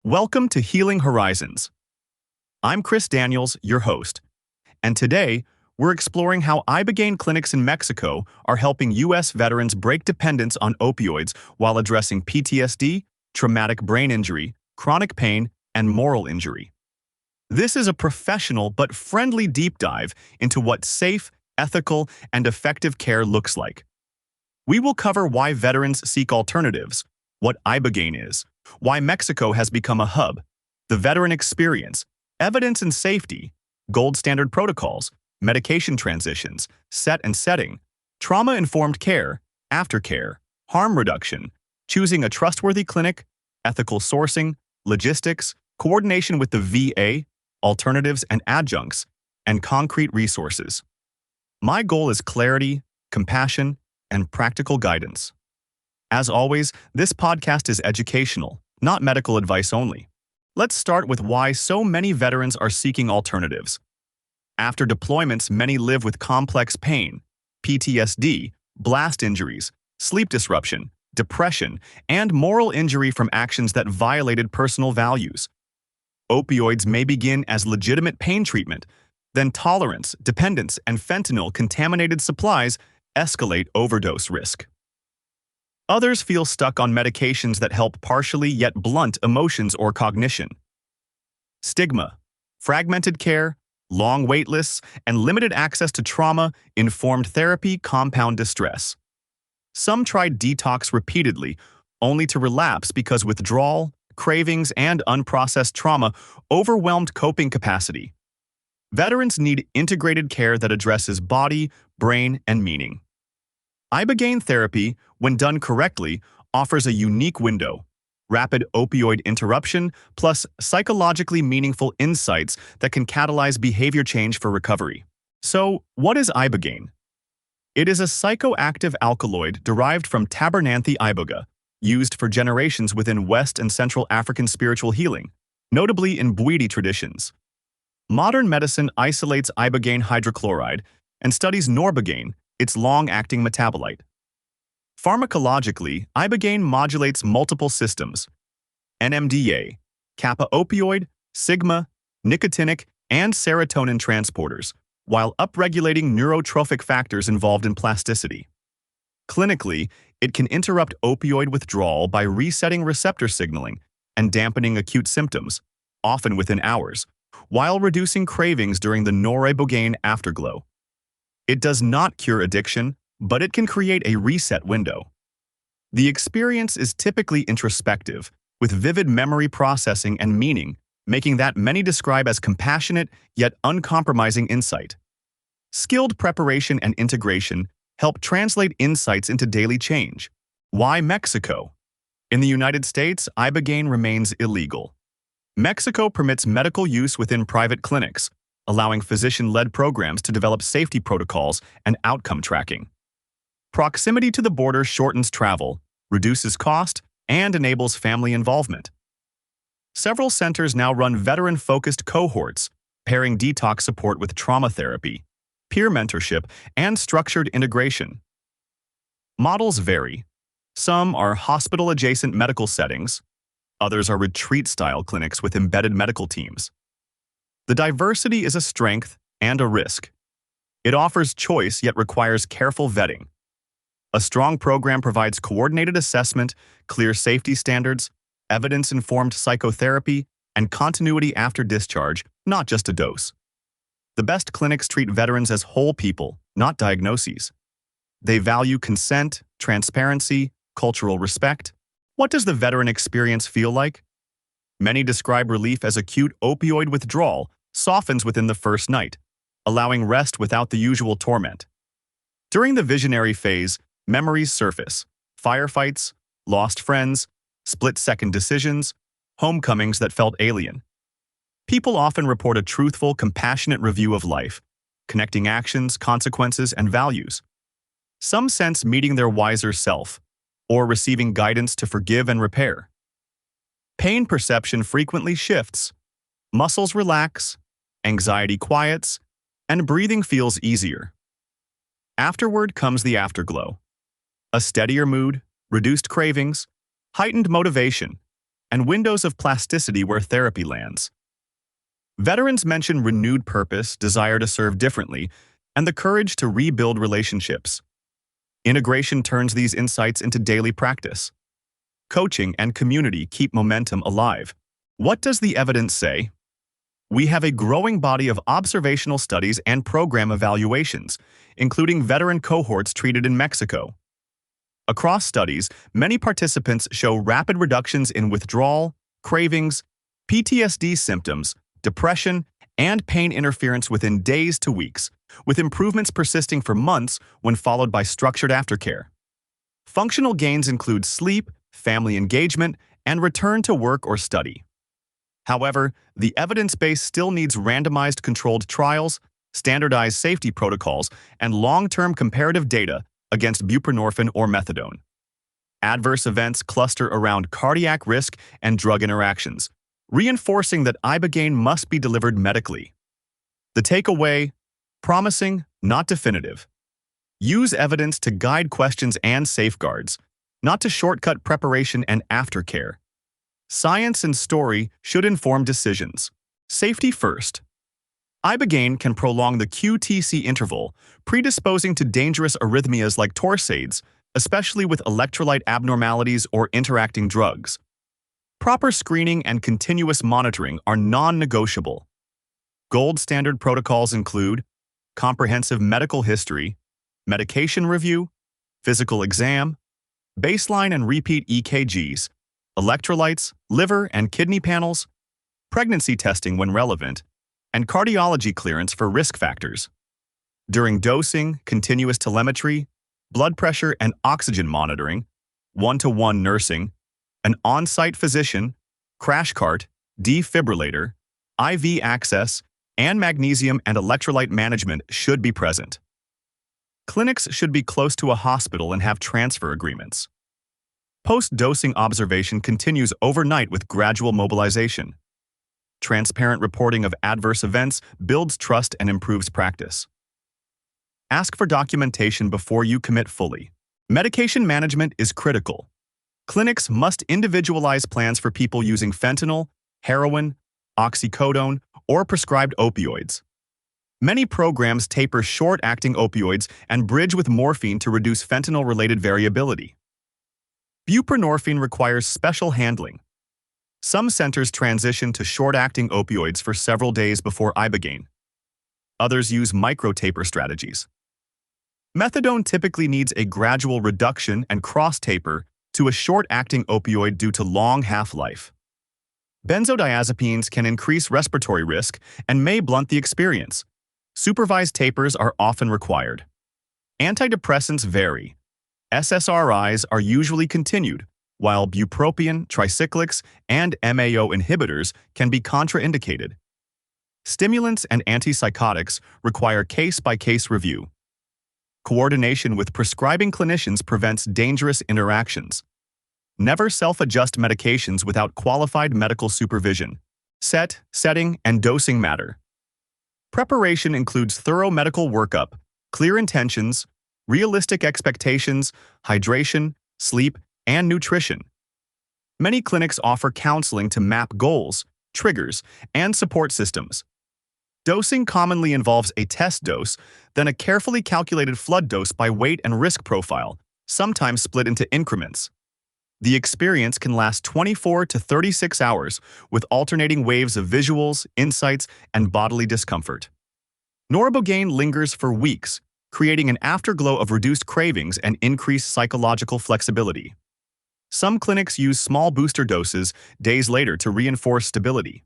Welcome to Healing Horizons. I'm Chris Daniels, your host, and today we're exploring how Ibogaine clinics in Mexico are helping U.S. veterans break dependence on opioids while addressing PTSD, traumatic brain injury, chronic pain, and moral injury. This is a professional but friendly deep dive into what safe, ethical, and effective care looks like. We will cover why veterans seek alternatives, what Ibogaine is, why Mexico has become a hub, the veteran experience, evidence and safety, gold standard protocols, medication transitions, set and setting, trauma-informed care, aftercare, harm reduction, choosing a trustworthy clinic, ethical sourcing, logistics, coordination with the VA, alternatives and adjuncts, and concrete resources. My goal is clarity, compassion, and practical guidance. As always, this podcast is educational, not medical advice only. Let's start with why so many veterans are seeking alternatives. After deployments, many live with complex pain, PTSD, blast injuries, sleep disruption, depression, and moral injury from actions that violated personal values. Opioids may begin as legitimate pain treatment, then tolerance, dependence, and fentanyl-contaminated supplies escalate overdose risk. Others feel stuck on medications that help partially yet blunt emotions or cognition. Stigma, fragmented care, long wait lists, and limited access to trauma-informed therapy compound distress. Some tried detox repeatedly, only to relapse because withdrawal, cravings, and unprocessed trauma overwhelmed coping capacity. Veterans need integrated care that addresses body, brain, and meaning. Ibogaine therapy, when done correctly, offers a unique window: rapid opioid interruption plus psychologically meaningful insights that can catalyze behavior change for recovery. So, what is Ibogaine? It is a psychoactive alkaloid derived from Tabernanthe iboga, used for generations within West and Central African spiritual healing, notably in Bwiti traditions. Modern medicine isolates ibogaine hydrochloride and studies norbogaine, its long-acting metabolite. Pharmacologically, Ibogaine modulates multiple systems: NMDA, kappa opioid, sigma, nicotinic, and serotonin transporters, while upregulating neurotrophic factors involved in plasticity. Clinically, it can interrupt opioid withdrawal by resetting receptor signaling and dampening acute symptoms, often within hours, while reducing cravings during the noribogaine afterglow. It does not cure addiction, but it can create a reset window. The experience is typically introspective, with vivid memory processing and meaning, making that many describe as compassionate yet uncompromising insight. Skilled preparation and integration help translate insights into daily change. Why Mexico? In the United States, Ibogaine remains illegal. Mexico permits medical use within private clinics, allowing physician-led programs to develop safety protocols and outcome tracking. Proximity to the border shortens travel, reduces cost, and enables family involvement. Several centers now run veteran-focused cohorts, pairing detox support with trauma therapy, peer mentorship, and structured integration. Models vary. Some are hospital-adjacent medical settings, others are retreat-style clinics with embedded medical teams. The diversity is a strength and a risk. It offers choice yet requires careful vetting. A strong program provides coordinated assessment, clear safety standards, evidence-informed psychotherapy, and continuity after discharge, not just a dose. The best clinics treat veterans as whole people, not diagnoses. They value consent, transparency, cultural respect. What does the veteran experience feel like? Many describe relief as acute opioid withdrawal softens within the first night, allowing rest without the usual torment. During the visionary phase, memories surface: firefights, lost friends, split-second decisions, homecomings that felt alien. People often report a truthful, compassionate review of life, connecting actions, consequences, and values. Some sense meeting their wiser self, or receiving guidance to forgive and repair. Pain perception frequently shifts. Muscles relax, anxiety quiets, and breathing feels easier. Afterward comes the afterglow: a steadier mood, reduced cravings, heightened motivation, and windows of plasticity where therapy lands. Veterans mention renewed purpose, desire to serve differently, and the courage to rebuild relationships. Integration turns these insights into daily practice. Coaching and community keep momentum alive. What does the evidence say? We have a growing body of observational studies and program evaluations, including veteran cohorts treated in Mexico. Across studies, many participants show rapid reductions in withdrawal, cravings, PTSD symptoms, depression, and pain interference within days to weeks, with improvements persisting for months when followed by structured aftercare. Functional gains include sleep, family engagement, and return to work or study. However, the evidence base still needs randomized controlled trials, standardized safety protocols, and long-term comparative data against buprenorphine or methadone. Adverse events cluster around cardiac risk and drug interactions, reinforcing that Ibogaine must be delivered medically. The takeaway: promising, not definitive. Use evidence to guide questions and safeguards, not to shortcut preparation and aftercare. Science and story should inform decisions. Safety first. Ibogaine can prolong the QTC interval, predisposing to dangerous arrhythmias like torsades, especially with electrolyte abnormalities or interacting drugs. Proper screening and continuous monitoring are non-negotiable. Gold standard protocols include comprehensive medical history, medication review, physical exam, baseline and repeat EKGs, electrolytes, liver and kidney panels, pregnancy testing when relevant, and cardiology clearance for risk factors. During dosing, continuous telemetry, blood pressure and oxygen monitoring, one-to-one nursing, an on-site physician, crash cart, defibrillator, IV access, and magnesium and electrolyte management should be present. Clinics should be close to a hospital and have transfer agreements. Post-dosing observation continues overnight with gradual mobilization. Transparent reporting of adverse events builds trust and improves practice. Ask for documentation before you commit fully. Medication management is critical. Clinics must individualize plans for people using fentanyl, heroin, oxycodone, or prescribed opioids. Many programs taper short-acting opioids and bridge with morphine to reduce fentanyl-related variability. Buprenorphine requires special handling. Some centers transition to short-acting opioids for several days before Ibogaine. Others use micro-taper strategies. Methadone typically needs a gradual reduction and cross-taper to a short-acting opioid due to long half-life. Benzodiazepines can increase respiratory risk and may blunt the experience. Supervised tapers are often required. Antidepressants vary. SSRIs are usually continued, while bupropion, tricyclics, and MAO inhibitors can be contraindicated. Stimulants and antipsychotics require case-by-case review. Coordination with prescribing clinicians prevents dangerous interactions. Never self-adjust medications without qualified medical supervision. Setting, and dosing matter. Preparation includes thorough medical workup, clear intentions, realistic expectations, hydration, sleep, and nutrition. Many clinics offer counseling to map goals, triggers, and support systems. Dosing commonly involves a test dose, then a carefully calculated flood dose by weight and risk profile, sometimes split into increments. The experience can last 24 to 36 hours with alternating waves of visuals, insights, and bodily discomfort. Ibogaine lingers for weeks, creating an afterglow of reduced cravings and increased psychological flexibility. Some clinics use small booster doses days later to reinforce stability.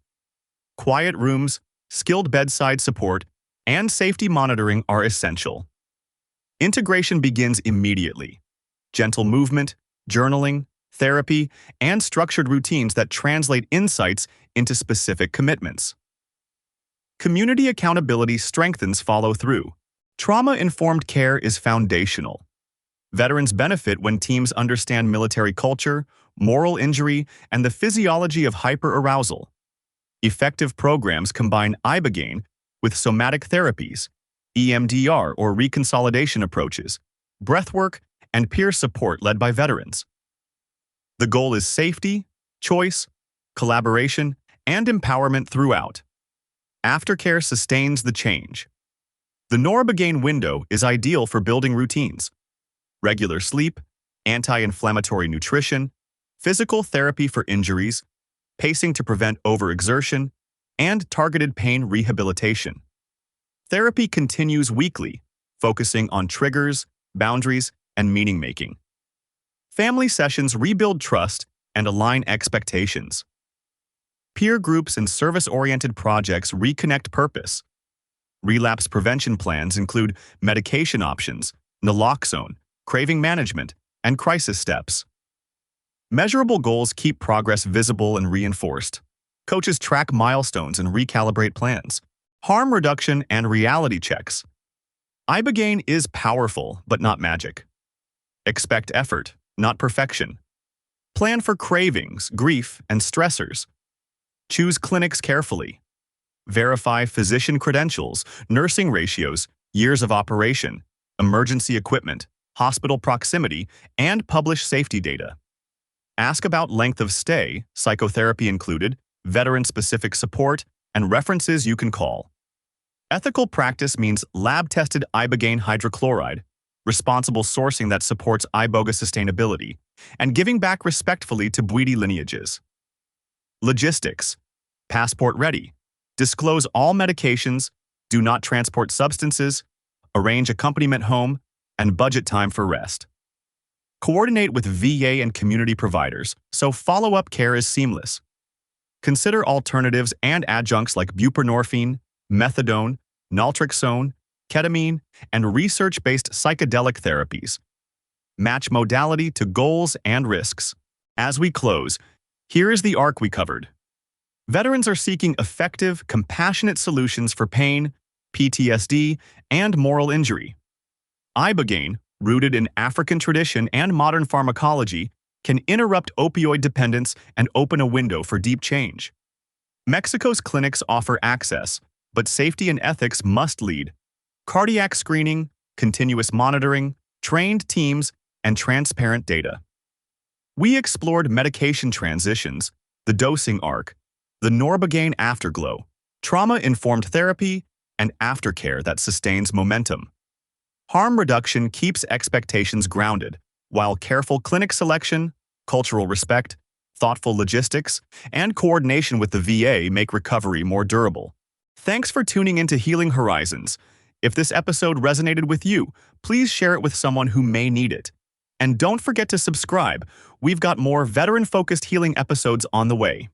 Quiet rooms, skilled bedside support, and safety monitoring are essential. Integration begins immediately. Gentle movement, journaling, therapy, and structured routines that translate insights into specific commitments. Community accountability strengthens follow-through. Trauma-informed care is foundational. Veterans benefit when teams understand military culture, moral injury, and the physiology of hyperarousal. Effective programs combine Ibogaine with somatic therapies, EMDR or reconsolidation approaches, breathwork, and peer support led by veterans. The goal is safety, choice, collaboration, and empowerment throughout. Aftercare sustains the change. The Ibogaine window is ideal for building routines: regular sleep, anti-inflammatory nutrition, physical therapy for injuries, pacing to prevent overexertion, and targeted pain rehabilitation. Therapy continues weekly, focusing on triggers, boundaries, and meaning-making. Family sessions rebuild trust and align expectations. Peer groups and service-oriented projects reconnect purpose. Relapse prevention plans include medication options, naloxone, craving management, and crisis steps. Measurable goals keep progress visible and reinforced. Coaches track milestones and recalibrate plans. Harm reduction and reality checks. Ibogaine is powerful, but not magic. Expect effort, not perfection. Plan for cravings, grief, and stressors. Choose clinics carefully. Verify physician credentials, nursing ratios, years of operation, emergency equipment, hospital proximity, and publish safety data. Ask about length of stay, psychotherapy included, veteran-specific support, and references you can call. Ethical practice means lab-tested Ibogaine hydrochloride, responsible sourcing that supports Iboga sustainability, and giving back respectfully to Bwiti lineages. Logistics: passport ready. Disclose all medications, do not transport substances, arrange accompaniment home, and budget time for rest. Coordinate with VA and community providers so follow-up care is seamless. Consider alternatives and adjuncts like buprenorphine, methadone, naltrexone, ketamine, and research-based psychedelic therapies. Match modality to goals and risks. As we close, here is the arc we covered. Veterans are seeking effective, compassionate solutions for pain, PTSD, and moral injury. Ibogaine, rooted in African tradition and modern pharmacology, can interrupt opioid dependence and open a window for deep change. Mexico's clinics offer access, but safety and ethics must lead. Cardiac screening, continuous monitoring, trained teams, and transparent data. We explored medication transitions, the dosing arc, the Ibogaine afterglow, trauma-informed therapy, and aftercare that sustains momentum. Harm reduction keeps expectations grounded, while careful clinic selection, cultural respect, thoughtful logistics, and coordination with the VA make recovery more durable. Thanks for tuning into Healing Horizons. If this episode resonated with you, please share it with someone who may need it. And don't forget to subscribe. We've got more veteran-focused healing episodes on the way.